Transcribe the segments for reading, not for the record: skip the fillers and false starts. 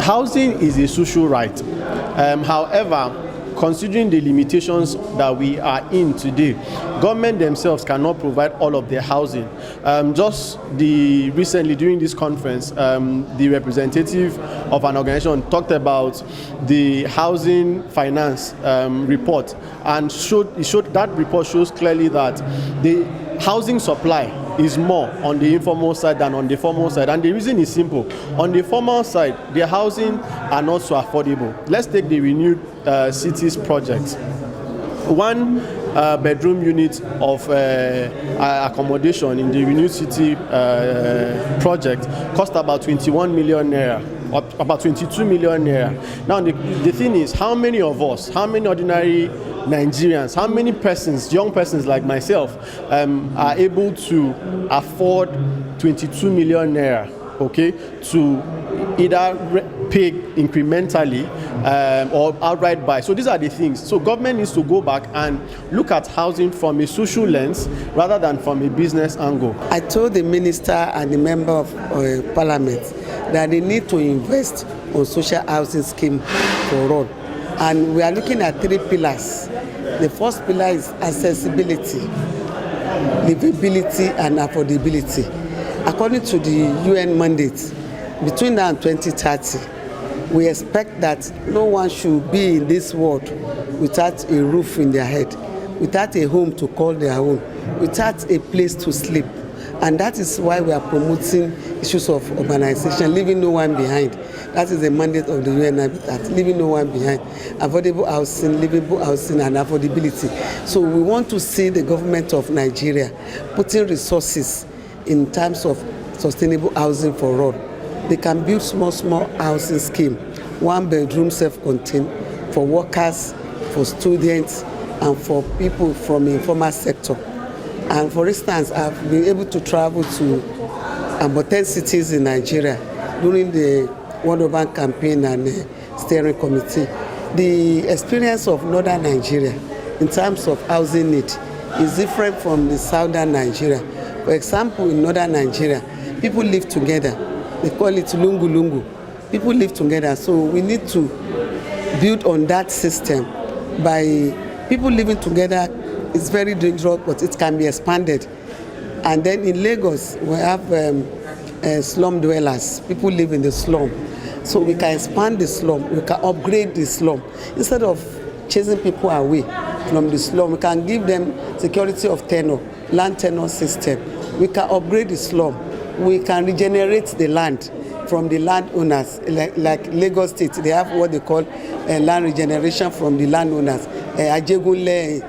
Housing is a social right. However, considering the limitations that we are in today, government themselves cannot provide all of their housing. Recently during this conference, the representative of an organization talked about the housing finance report, and that report shows clearly that the housing supply is more on the informal side than on the formal side, and the reason is simple. On the formal side, the housing are not so affordable. Let's take the Renewed Cities project. One bedroom unit of accommodation in the Renewed City project cost about 21 million naira, or about 22 million naira. Now the thing is, how many of us, how many ordinary Nigerians, how many persons, young persons like myself, are able to afford 22 million naira, okay, to either pay incrementally or outright buy? So these are the things. So government needs to go back and look at housing from a social lens rather than from a business angle. I told the minister and the member of parliament that they need to invest on social housing scheme for all. And we are looking at 3 pillars. The first pillar is accessibility, livability, and affordability. According to the UN mandate, between now and 2030, we expect that no one should be in this world without a roof in their head, without a home to call their own, without a place to sleep. And that is why we are promoting issues of urbanization, leaving no one behind. That is the mandate of the UN Habitat, leaving no one behind. Affordable housing, livable housing, and affordability. So we want to see the government of Nigeria putting resources in terms of sustainable housing for all. They can build small housing scheme, 1 bedroom self-contained, for workers, for students, and for people from the informal sector. And for instance, I've been able to travel to about 10 cities in Nigeria during the World Bank campaign and steering committee. The experience of northern Nigeria in terms of housing need is different from the southern Nigeria. For example, in northern Nigeria, people live together. They call it lungu lungu. People live together, so we need to build on that system. By people living together, it's very dangerous, but it can be expanded. And then in Lagos, we have slum dwellers. People live in the slum. So we can expand the slum, we can upgrade the slum. Instead of chasing people away from the slum, we can give them security of tenure, land tenure system. We can upgrade the slum. We can regenerate the land from the landowners. Like Lagos State, they have what they call land regeneration from the landowners. Ajegunle,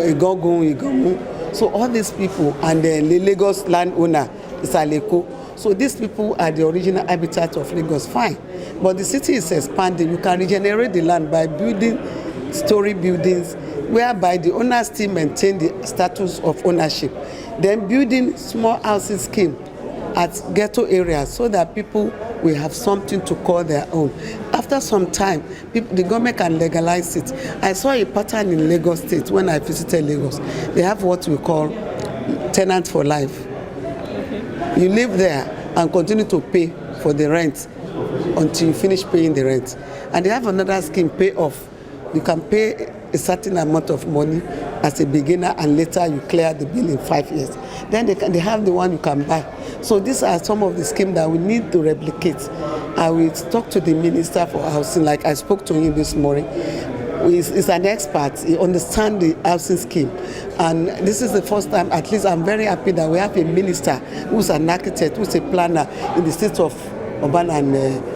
Igogun. So all these people, and the Lagos landowner is Aleko. So these people are the original habitat of Lagos, fine. But the city is expanding. You can regenerate the land by building story buildings, whereby the owners still maintain the status of ownership. Then building small housing scheme at ghetto areas so that people will have something to call their own. After some time, the government can legalize it. I saw a pattern in Lagos State when I visited Lagos. They have what we call tenant for life. You live there and continue to pay for the rent until you finish paying the rent. And they have another scheme, pay off. You can pay a certain amount of money as a beginner, and later you clear the bill in 5 years. Then they have the one you can buy. So these are some of the schemes that we need to replicate. I will talk to the Minister for Housing, like I spoke to him this morning. He's an expert. He understands the housing scheme. And this is the first time, at least I'm very happy that we have a minister who's an architect, who's a planner in the state of urban and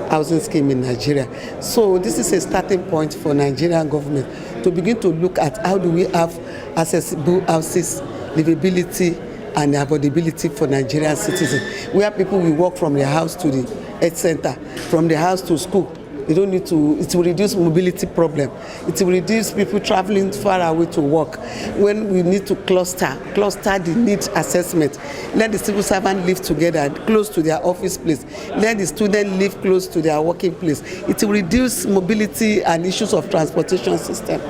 housing scheme in Nigeria. So this is a starting point for Nigerian government to begin to look at how do we have accessible houses, livability, and affordability for Nigerian citizens, where people will walk from their house to the health center, from the house to school. They don't need to, it will reduce mobility problem. It will reduce people traveling far away to work. When we need to cluster the needs assessment. Let the civil servant live together, close to their office place. Let the student live close to their working place. It will reduce mobility and issues of transportation system.